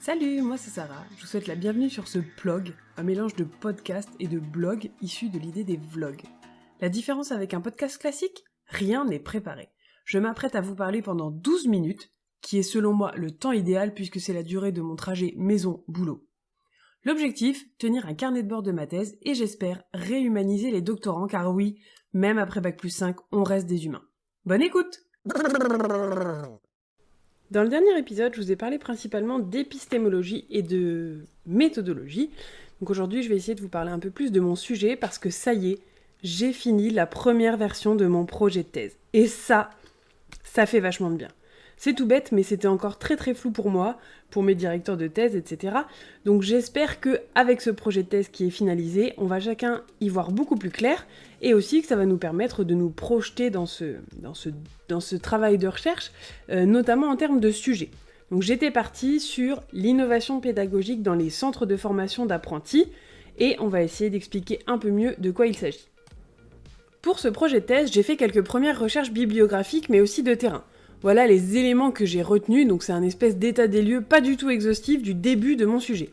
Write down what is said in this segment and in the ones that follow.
Salut, moi c'est Sarah, je vous souhaite la bienvenue sur ce blog, un mélange de podcast et de blog issu de l'idée des vlogs. La différence avec un podcast classique ? Rien n'est préparé. Je m'apprête à vous parler pendant 12 minutes, qui est selon moi le temps idéal puisque c'est la durée de mon trajet maison-boulot. L'objectif, tenir un carnet de bord de ma thèse et j'espère réhumaniser les doctorants car oui, même après Bac+5, on reste des humains. Bonne écoute! Dans le dernier épisode, je vous ai parlé principalement d'épistémologie et de méthodologie. Donc aujourd'hui, je vais essayer de vous parler un peu plus de mon sujet parce que ça y est, j'ai fini la première version de mon projet de thèse. Et ça fait vachement de bien. C'est tout bête, mais c'était encore très très flou pour moi, pour mes directeurs de thèse, etc. Donc j'espère qu'avec ce projet de thèse qui est finalisé, on va chacun y voir beaucoup plus clair, et aussi que ça va nous permettre de nous projeter dans ce travail de recherche, notamment en termes de sujets. Donc j'étais partie sur l'innovation pédagogique dans les centres de formation d'apprentis, et on va essayer d'expliquer un peu mieux de quoi il s'agit. Pour ce projet de thèse, j'ai fait quelques premières recherches bibliographiques, mais aussi de terrain. Voilà les éléments que j'ai retenus, donc c'est un espèce d'état des lieux pas du tout exhaustif du début de mon sujet.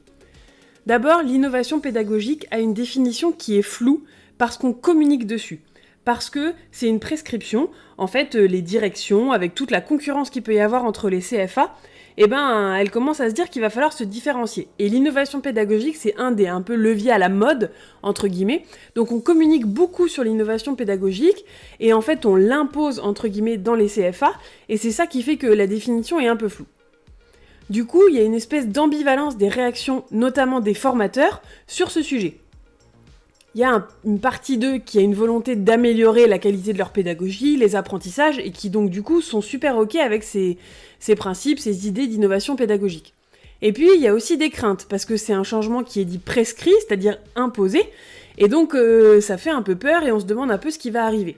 D'abord, l'innovation pédagogique a une définition qui est floue parce qu'on communique dessus. Parce que c'est une prescription, en fait, les directions, avec toute la concurrence qu'il peut y avoir entre les CFA, elles commencent à se dire qu'il va falloir se différencier. Et l'innovation pédagogique, c'est un des un peu leviers à la mode, entre guillemets. Donc on communique beaucoup sur l'innovation pédagogique, et en fait on l'impose, entre guillemets, dans les CFA, et c'est ça qui fait que la définition est un peu floue. Du coup, il y a une espèce d'ambivalence des réactions, notamment des formateurs, sur ce sujet. Il y a une partie d'eux qui a une volonté d'améliorer la qualité de leur pédagogie, les apprentissages, et qui donc du coup sont super ok avec ces principes, ces idées d'innovation pédagogique. Et puis il y a aussi des craintes, parce que c'est un changement qui est dit prescrit, c'est-à-dire imposé, et donc ça fait un peu peur et on se demande un peu ce qui va arriver.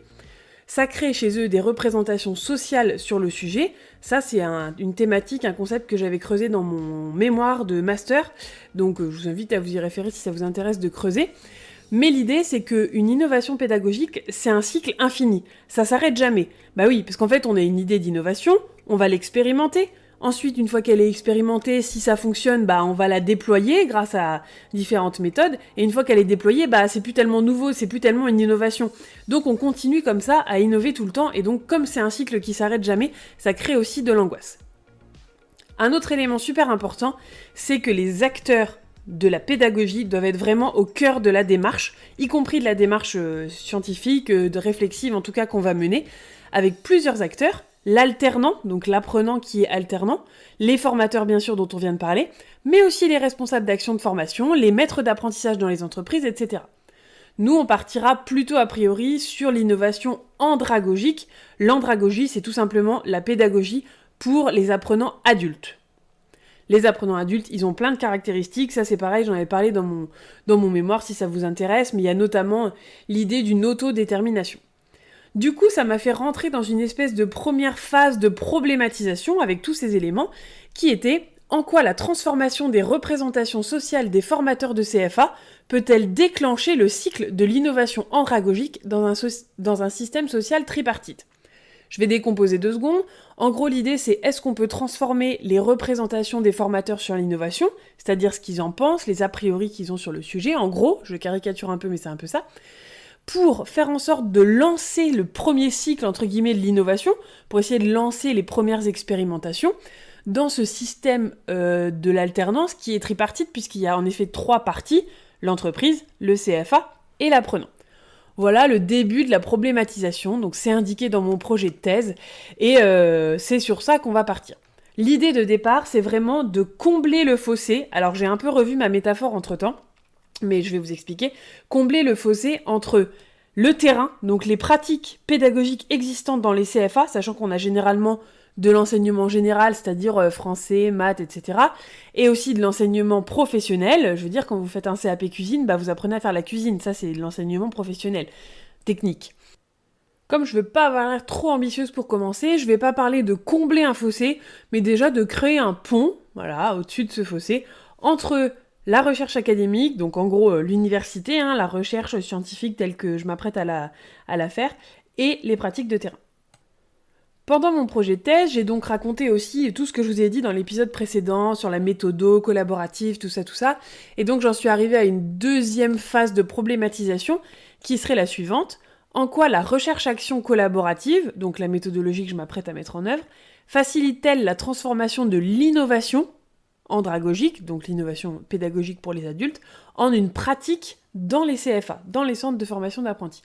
Ça crée chez eux des représentations sociales sur le sujet, ça c'est une thématique, un concept que j'avais creusé dans mon mémoire de master, donc je vous invite à vous y référer si ça vous intéresse de creuser. Mais l'idée, c'est qu'une innovation pédagogique, c'est un cycle infini. Ça s'arrête jamais. Bah oui, parce qu'en fait, on a une idée d'innovation, on va l'expérimenter. Ensuite, une fois qu'elle est expérimentée, si ça fonctionne, on va la déployer grâce à différentes méthodes. Et une fois qu'elle est déployée, c'est plus tellement nouveau, c'est plus tellement une innovation. Donc on continue comme ça à innover tout le temps. Et donc, comme c'est un cycle qui s'arrête jamais, ça crée aussi de l'angoisse. Un autre élément super important, c'est que les acteurs de la pédagogie doivent être vraiment au cœur de la démarche, y compris de la démarche scientifique, de réflexive en tout cas qu'on va mener, avec plusieurs acteurs, l'alternant, donc l'apprenant qui est alternant, les formateurs bien sûr dont on vient de parler, mais aussi les responsables d'action de formation, les maîtres d'apprentissage dans les entreprises, etc. Nous, on partira plutôt a priori sur l'innovation andragogique. L'andragogie, c'est tout simplement la pédagogie pour les apprenants adultes. Les apprenants adultes, ils ont plein de caractéristiques, ça c'est pareil, j'en avais parlé dans mon mémoire si ça vous intéresse, mais il y a notamment l'idée d'une autodétermination. Du coup, ça m'a fait rentrer dans une espèce de première phase de problématisation avec tous ces éléments, qui était en quoi la transformation des représentations sociales des formateurs de CFA peut-elle déclencher le cycle de l'innovation andragogique dans un système social tripartite. Je vais décomposer 2 secondes. En gros, l'idée, c'est est-ce qu'on peut transformer les représentations des formateurs sur l'innovation, c'est-à-dire ce qu'ils en pensent, les a priori qu'ils ont sur le sujet, en gros, je caricature un peu, mais c'est un peu ça, pour faire en sorte de lancer le premier cycle, entre guillemets, de l'innovation, pour essayer de lancer les premières expérimentations, dans ce système de l'alternance qui est tripartite, puisqu'il y a en effet 3 parties, l'entreprise, le CFA et l'apprenant. Voilà le début de la problématisation, donc c'est indiqué dans mon projet de thèse, et c'est sur ça qu'on va partir. L'idée de départ, c'est vraiment de combler le fossé, alors j'ai un peu revu ma métaphore entre-temps, mais je vais vous expliquer, combler le fossé entre le terrain, donc les pratiques pédagogiques existantes dans les CFA, sachant qu'on a généralement de l'enseignement général, c'est-à-dire français, maths, etc. Et aussi de l'enseignement professionnel. Je veux dire, quand vous faites un CAP cuisine, vous apprenez à faire la cuisine. Ça, c'est de l'enseignement professionnel, technique. Comme je veux pas avoir l'air trop ambitieuse pour commencer, je vais pas parler de combler un fossé, mais déjà de créer un pont, voilà, au-dessus de ce fossé, entre la recherche académique, donc en gros l'université, la recherche scientifique telle que je m'apprête à la faire, et les pratiques de terrain. Pendant mon projet de thèse, j'ai donc raconté aussi tout ce que je vous ai dit dans l'épisode précédent sur la méthodo collaborative, tout ça. Et donc j'en suis arrivée à une deuxième phase de problématisation qui serait la suivante. En quoi la recherche-action collaborative, donc la méthodologie que je m'apprête à mettre en œuvre, facilite-t-elle la transformation de l'innovation andragogique, donc l'innovation pédagogique pour les adultes, en une pratique dans les CFA, dans les centres de formation d'apprentis.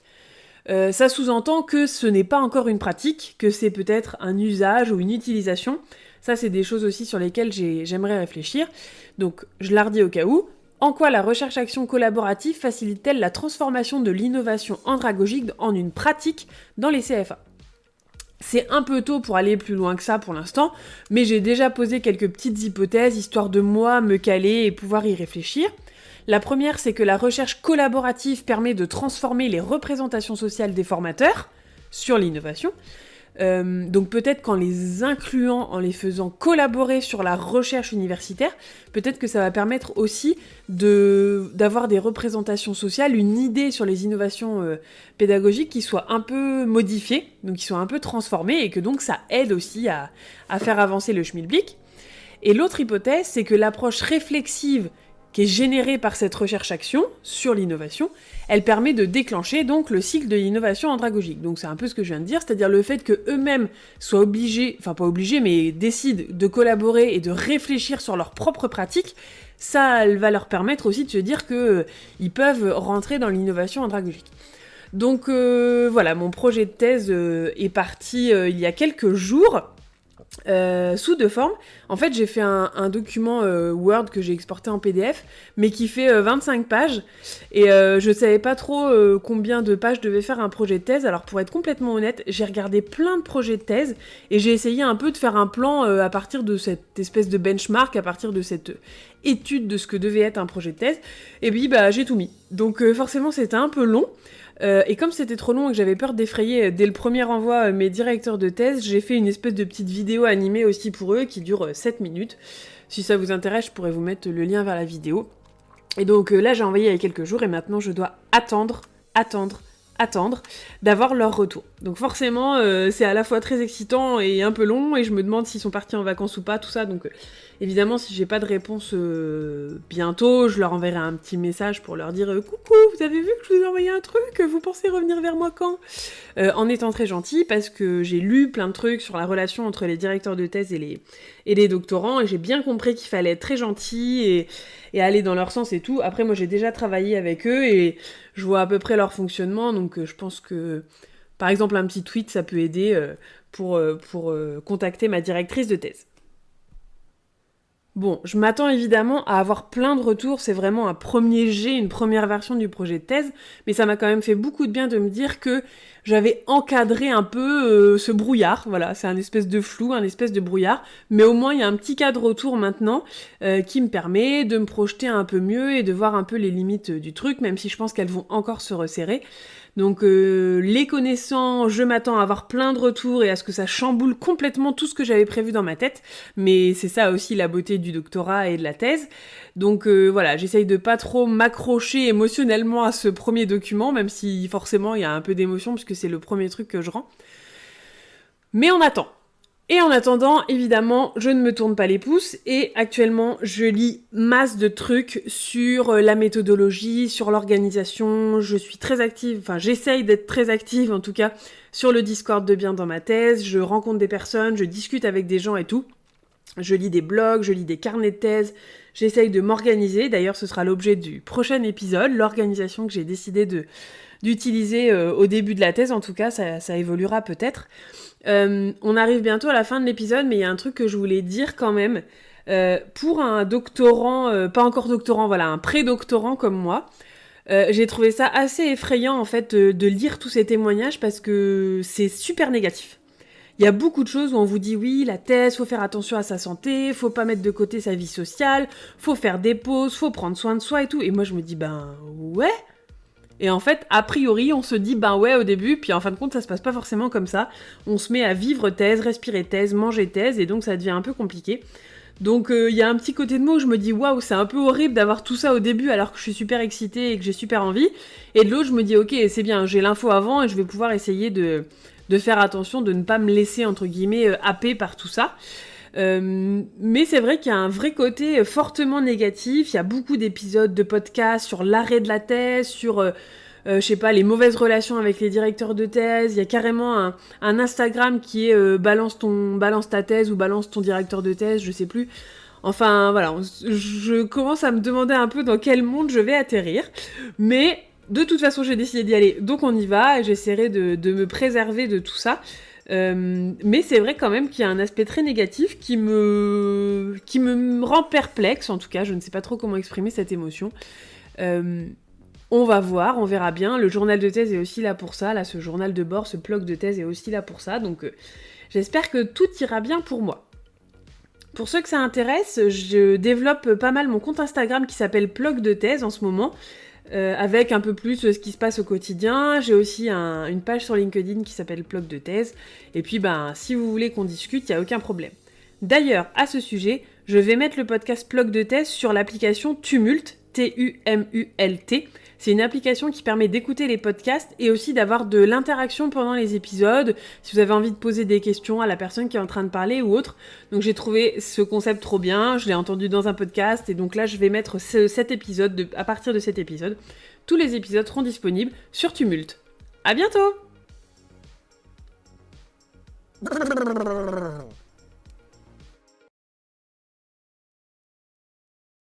Ça sous-entend que ce n'est pas encore une pratique, que c'est peut-être un usage ou une utilisation. Ça, c'est des choses aussi sur lesquelles j'aimerais réfléchir. Donc, je la redis au cas où. En quoi la recherche-action collaborative facilite-t-elle la transformation de l'innovation andragogique en une pratique dans les CFA ? C'est un peu tôt pour aller plus loin que ça pour l'instant, mais j'ai déjà posé quelques petites hypothèses, histoire de moi me caler et pouvoir y réfléchir. La première, c'est que la recherche collaborative permet de transformer les représentations sociales des formateurs sur l'innovation. Donc peut-être qu'en les incluant, en les faisant collaborer sur la recherche universitaire, peut-être que ça va permettre aussi d'avoir des représentations sociales, une idée sur les innovations pédagogiques qui soient un peu modifiées, donc qui soient un peu transformées, et que donc ça aide aussi à faire avancer le schmilblick. Et l'autre hypothèse, c'est que l'approche réflexive qui est générée par cette recherche-action sur l'innovation, elle permet de déclencher donc le cycle de l'innovation andragogique. Donc c'est un peu ce que je viens de dire, c'est-à-dire le fait qu'eux-mêmes soient obligés, enfin pas obligés, mais décident de collaborer et de réfléchir sur leurs propres pratiques, ça va leur permettre aussi de se dire qu'ils peuvent rentrer dans l'innovation andragogique. Donc voilà, mon projet de thèse est parti il y a quelques jours, sous deux formes. En fait, j'ai fait un document Word que j'ai exporté en PDF, mais qui fait 25 pages. Et je savais pas trop combien de pages devait faire un projet de thèse. Alors, pour être complètement honnête, j'ai regardé plein de projets de thèse et j'ai essayé un peu de faire un plan à partir de cette espèce de benchmark, à partir de cette étude de ce que devait être un projet de thèse. Et puis, j'ai tout mis. Donc, forcément, c'était un peu long. Et comme c'était trop long et que j'avais peur d'effrayer dès le premier envoi mes directeurs de thèse, j'ai fait une espèce de petite vidéo animée aussi pour eux qui dure 7 minutes. Si ça vous intéresse, je pourrais vous mettre le lien vers la vidéo. Et donc là, j'ai envoyé il y a quelques jours et maintenant je dois attendre d'avoir leur retour. Donc forcément, c'est à la fois très excitant et un peu long et je me demande s'ils sont partis en vacances ou pas, tout ça. Donc évidemment, si j'ai pas de réponse bientôt, je leur enverrai un petit message pour leur dire « Coucou, vous avez vu que je vous ai envoyé un truc? Vous pensez revenir vers moi quand ?» En étant très gentil, parce que j'ai lu plein de trucs sur la relation entre les directeurs de thèse et les doctorants, et j'ai bien compris qu'il fallait être très gentil et aller dans leur sens et tout. Après, moi, j'ai déjà travaillé avec eux, et je vois à peu près leur fonctionnement, donc je pense que, par exemple, un petit tweet, ça peut aider pour contacter ma directrice de thèse. Bon, je m'attends évidemment à avoir plein de retours, c'est vraiment un premier jet, une première version du projet de thèse, mais ça m'a quand même fait beaucoup de bien de me dire que j'avais encadré un peu ce brouillard, voilà, c'est un espèce de flou, un espèce de brouillard, mais au moins il y a un petit cas de retour maintenant qui me permet de me projeter un peu mieux et de voir un peu les limites du truc, même si je pense qu'elles vont encore se resserrer. Donc les connaissant, je m'attends à avoir plein de retours et à ce que ça chamboule complètement tout ce que j'avais prévu dans ma tête, mais c'est ça aussi la beauté du doctorat et de la thèse. Donc voilà, j'essaye de pas trop m'accrocher émotionnellement à ce premier document, même si forcément il y a un peu d'émotion puisque c'est le premier truc que je rends. Mais on attend. Et en attendant, évidemment, je ne me tourne pas les pouces et actuellement, je lis masse de trucs sur la méthodologie, sur l'organisation. Je suis très active, enfin j'essaye d'être très active en tout cas sur le Discord de Bien dans ma thèse. Je rencontre des personnes, je discute avec des gens et tout. Je lis des blogs, je lis des carnets de thèse. J'essaye de m'organiser. D'ailleurs, ce sera l'objet du prochain épisode, l'organisation que j'ai décidé d'utiliser au début de la thèse. En tout cas, ça évoluera peut-être. On arrive bientôt à la fin de l'épisode, mais il y a un truc que je voulais dire quand même. Pour un doctorant, pas encore doctorant, voilà, un pré-doctorant comme moi, j'ai trouvé ça assez effrayant en fait de lire tous ces témoignages parce que c'est super négatif. Il y a beaucoup de choses où on vous dit oui, la thèse, faut faire attention à sa santé, faut pas mettre de côté sa vie sociale, faut faire des pauses, faut prendre soin de soi et tout. Et moi je me dis ouais. Et en fait, a priori, on se dit ouais au début, puis en fin de compte, ça se passe pas forcément comme ça. On se met à vivre thèse, respirer thèse, manger thèse, et donc ça devient un peu compliqué. Donc il y a un petit côté de moi où je me dis waouh, c'est un peu horrible d'avoir tout ça au début alors que je suis super excitée et que j'ai super envie. Et de l'autre, je me dis ok, c'est bien, j'ai l'info avant et je vais pouvoir essayer de de faire attention, de ne pas me laisser, entre guillemets, happer par tout ça. Mais c'est vrai qu'il y a un vrai côté fortement négatif. Il y a beaucoup d'épisodes de podcasts sur l'arrêt de la thèse, sur, je sais pas, les mauvaises relations avec les directeurs de thèse. Il y a carrément un Instagram qui est balance ta thèse ou balance ton directeur de thèse, je sais plus. Enfin, voilà, je commence à me demander un peu dans quel monde je vais atterrir. Mais de toute façon, j'ai décidé d'y aller, donc on y va, et j'essaierai de me préserver de tout ça. Mais c'est vrai quand même qu'il y a un aspect très négatif qui me rend perplexe, en tout cas, je ne sais pas trop comment exprimer cette émotion. On va voir, on verra bien. Le journal de thèse est aussi là pour ça, là, ce journal de bord, ce blog de thèse est aussi là pour ça, donc j'espère que tout ira bien pour moi. Pour ceux que ça intéresse, je développe pas mal mon compte Instagram qui s'appelle Blog de thèse en ce moment, avec un peu plus ce qui se passe au quotidien. J'ai aussi une page sur LinkedIn qui s'appelle Blog de thèse. Et puis, si vous voulez qu'on discute, il n'y a aucun problème. D'ailleurs, à ce sujet, je vais mettre le podcast Blog de thèse sur l'application Tumult, T-U-M-U-L-T. C'est une application qui permet d'écouter les podcasts et aussi d'avoir de l'interaction pendant les épisodes, si vous avez envie de poser des questions à la personne qui est en train de parler ou autre. Donc j'ai trouvé ce concept trop bien, je l'ai entendu dans un podcast et donc là je vais mettre cet épisode, à partir de cet épisode, tous les épisodes seront disponibles sur Tumult. À bientôt!